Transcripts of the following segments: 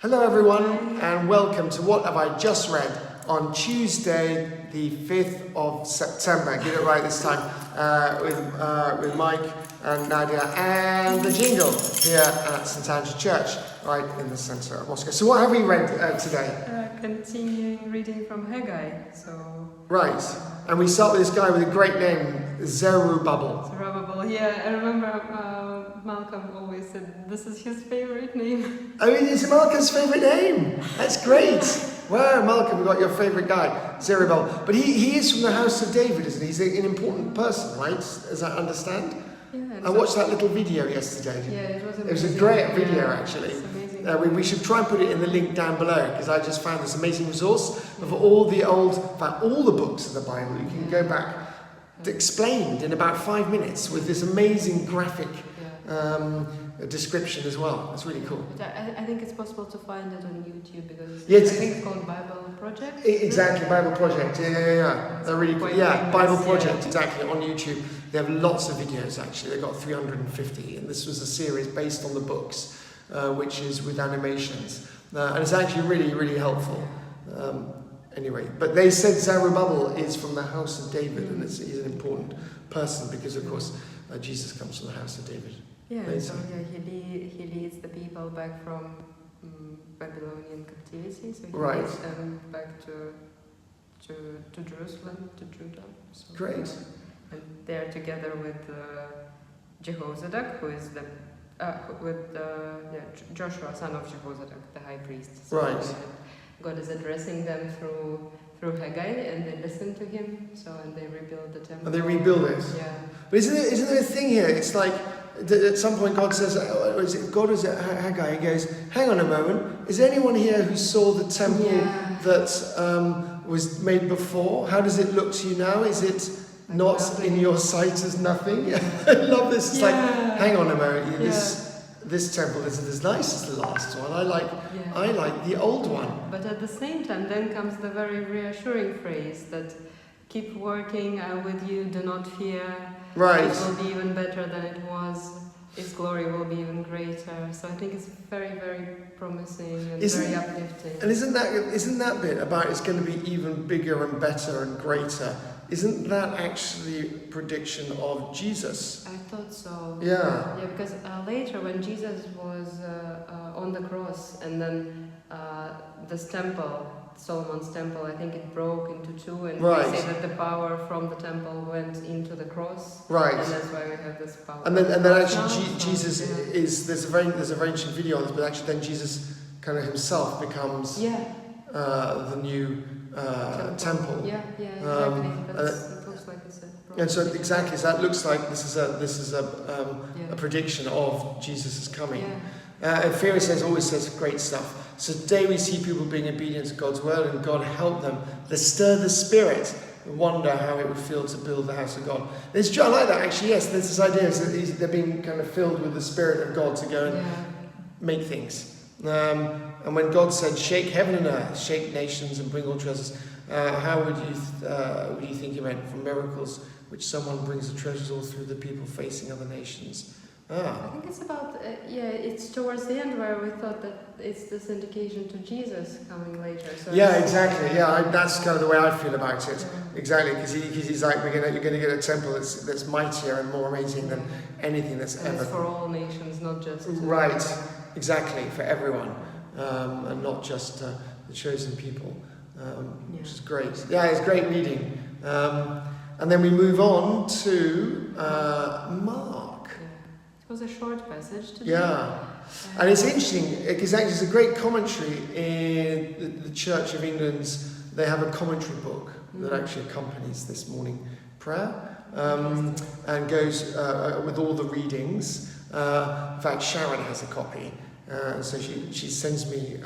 Hello everyone and welcome to What Have I Just Read on Tuesday the 5th of September. Get it right this time with Mike and Nadia and the jingle here at St Andrew Church right in the centre of Moscow. So what have we read today? Continuing reading from Haggai. Right, and we start with this guy with a great name, Zerubbabel. Zerubbabel, yeah, I remember Malcolm always said this is his favourite name. I mean, it's Malcolm's favourite name. That's great. Wow, Malcolm, we got your favourite guy, Zerubbabel. But he is from the house of David, isn't he? He's an important person, right? As I understand. Yeah, I watched that little video yesterday. Yeah, it was amazing. It was a great video, actually. It's amazing. We should try and put it in the link down below, because I just found this amazing resource of all the all the books of the Bible. You can go back, explained in about 5 minutes with this amazing graphic description as well. It's really cool. I think it's possible to find it on YouTube because Yeah, I think it's called Bible Project. Exactly, Bible Project. Yeah. They're really cool. Yeah, Bible Project, exactly, on YouTube. They have lots of videos actually. They've got 350, and this was a series based on the books, which is with animations. And it's actually really, really helpful. Anyway, but they said Zerubbabel is from the house of David, and he's an important person because, of course, Jesus comes from the house of David. Yeah, so he leads the people back from Babylonian captivity. So he leads them back to Jerusalem, to Judah. So, Great. And they're together with Jehozadak, who is Joshua, son of Jehozadak, the high priest. So Right. God is addressing them through Haggai, and they listen to him. And they rebuild the temple. And they rebuild it. Yeah. But isn't there a thing here? It's like at some point God says, God is at Haggai. He goes, "Hang on a moment. Is there anyone here who saw the temple that was made before? How does it look to you now? Is it not in your sight as nothing?" I love this. It's like, hang on a moment. This temple isn't as nice as the last one. I like the old one. But at the same time, then comes the very reassuring phrase that keep working, I'm with you, do not fear. Right. It will be even better than it was. His glory will be even greater. So I think it's very, very promising and very uplifting. And isn't that bit about it's going to be even bigger and better and greater? Isn't that actually a prediction of Jesus? I thought so. Yeah. Yeah, because later when Jesus was on the cross, and then this temple, Solomon's temple, I think it broke into two, and they say that the power from the temple went into the cross. Right. And that's why we have this power. And then actually Jesus is there's a very ancient video on this, but actually then Jesus kind of himself becomes the new temple. Yeah, exactly. It looks like it's a and so exactly, so that looks like this is a prediction of Jesus' coming. And Ferry always says great stuff. So today we see people being obedient to God's word, and God help them. They stir the spirit. Wonder how it would feel to build the house of God. I like that actually. Yes, there's this idea that they're being kind of filled with the spirit of God to go and make things. And when God said, "Shake heaven and earth, shake nations, and bring all treasures," how would you think He meant? From miracles, which someone brings the treasures all through the people facing other nations. I think it's about, it's towards the end where we thought that it's this indication to Jesus coming later. So exactly. That's kind of the way I feel about it. Exactly, because he's like, you're going to get a temple that's mightier and more amazing than anything that's and ever. It's for all nations, not just. Right, exactly, for everyone, and not just the chosen people, which is great. Yeah, it's great reading. And then we move on to Mark. It was a short passage today. Yeah, and it's interesting because actually it's a great commentary in the Church of England's. They have a commentary book that actually accompanies this morning prayer and goes with all the readings. In fact, Sharon has a copy, so she sends me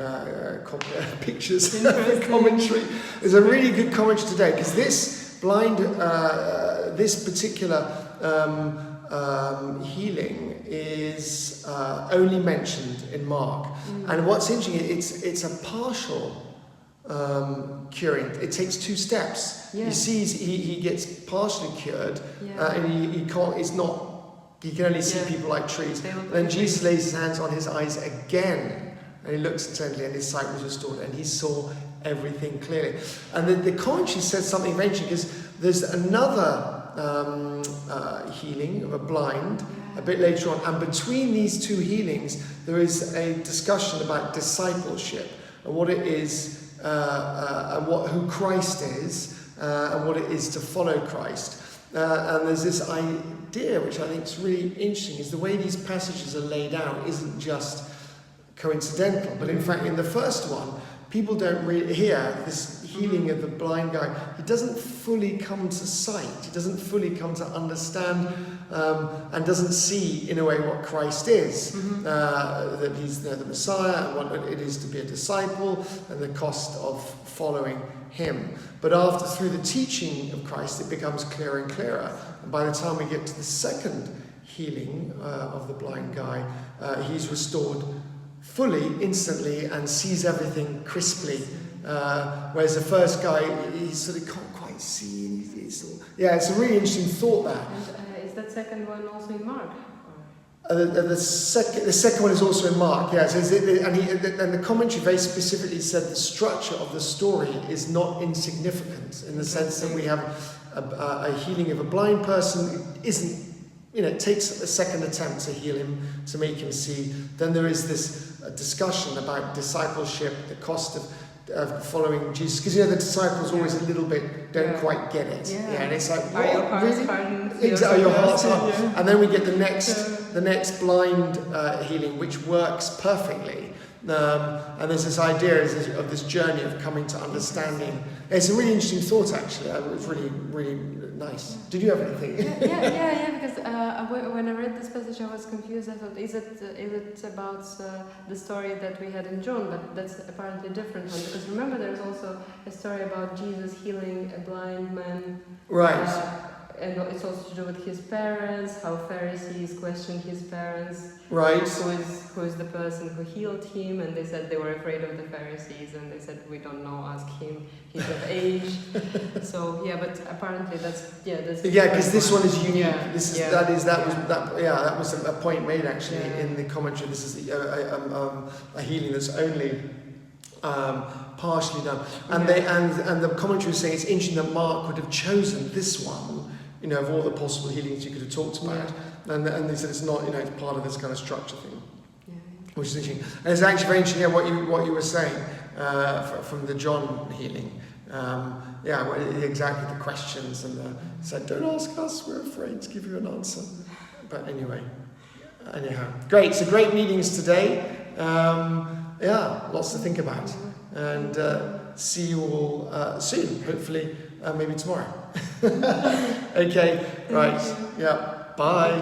pictures of the commentary. There's a really good commentary today because this particular healing is only mentioned in Mark, and what's interesting, it's a partial curing. It takes 2 steps. You see, he gets partially cured, and he can't. It's not. He can only see people like trees. Then Jesus lays his hands on his eyes again, and he looks intently, and his sight was restored, and he saw everything clearly. And the commentary says something very interesting, because there's another healing of a blind a bit later on, and between these two healings there is a discussion about discipleship and what it is, and who Christ is, and what it is to follow Christ. And there's this idea, which I think is really interesting, is the way these passages are laid out isn't just coincidental, but in fact in the first one, people don't really hear this healing of the blind guy. He doesn't fully come to sight. He doesn't fully come to understand, and doesn't see, in a way, what Christ is. That he's the Messiah, and what it is to be a disciple, and the cost of following him. But through the teaching of Christ, it becomes clearer and clearer. And by the time we get to the second healing of the blind guy, he's restored fully, instantly, and sees everything crisply. Whereas the first guy, he sort of can't quite see. It's a really interesting thought there. And is that second one also in Mark? The second one is also in Mark, yes. And the commentary very specifically said the structure of the story is not insignificant, in the sense that we have a healing of a blind person. It takes a second attempt to heal him, to make him see. Then there is this discussion about discipleship, the cost of following Jesus, because the disciples always a little bit don't quite get it. And it's like, what? Exactly, your heart's hardened. And then we get the next blind healing, which works perfectly. And there's this idea of this journey of coming to understanding. It's a really interesting thought, actually. It was really, really nice. Did you have anything? Because when I read this passage, I was confused. I thought, is it about the story that we had in John? But that's apparently a different one. Because remember, there's also a story about Jesus healing a blind man. Right. And it's also to do with his parents, how Pharisees questioned his parents. Right. Who is the person who healed him? And they said they were afraid of the Pharisees, and they said, we don't know, ask him, he's of age. So but apparently that's because this one is unique. That was a point made actually in the commentary. This is a healing that's only partially done, and the commentary was saying it's interesting that Mark would have chosen this one, of all the possible healings you could have talked about, and they said it's not, it's part of this kind of structure thing, which is interesting. And it's actually very interesting, what you were saying from the John healing. Exactly the questions, and said, don't ask us, we're afraid to give you an answer. But anyhow, great. So great meetings today. Lots to think about, and see you all soon. Hopefully, maybe tomorrow. Okay, right. Yeah. Bye.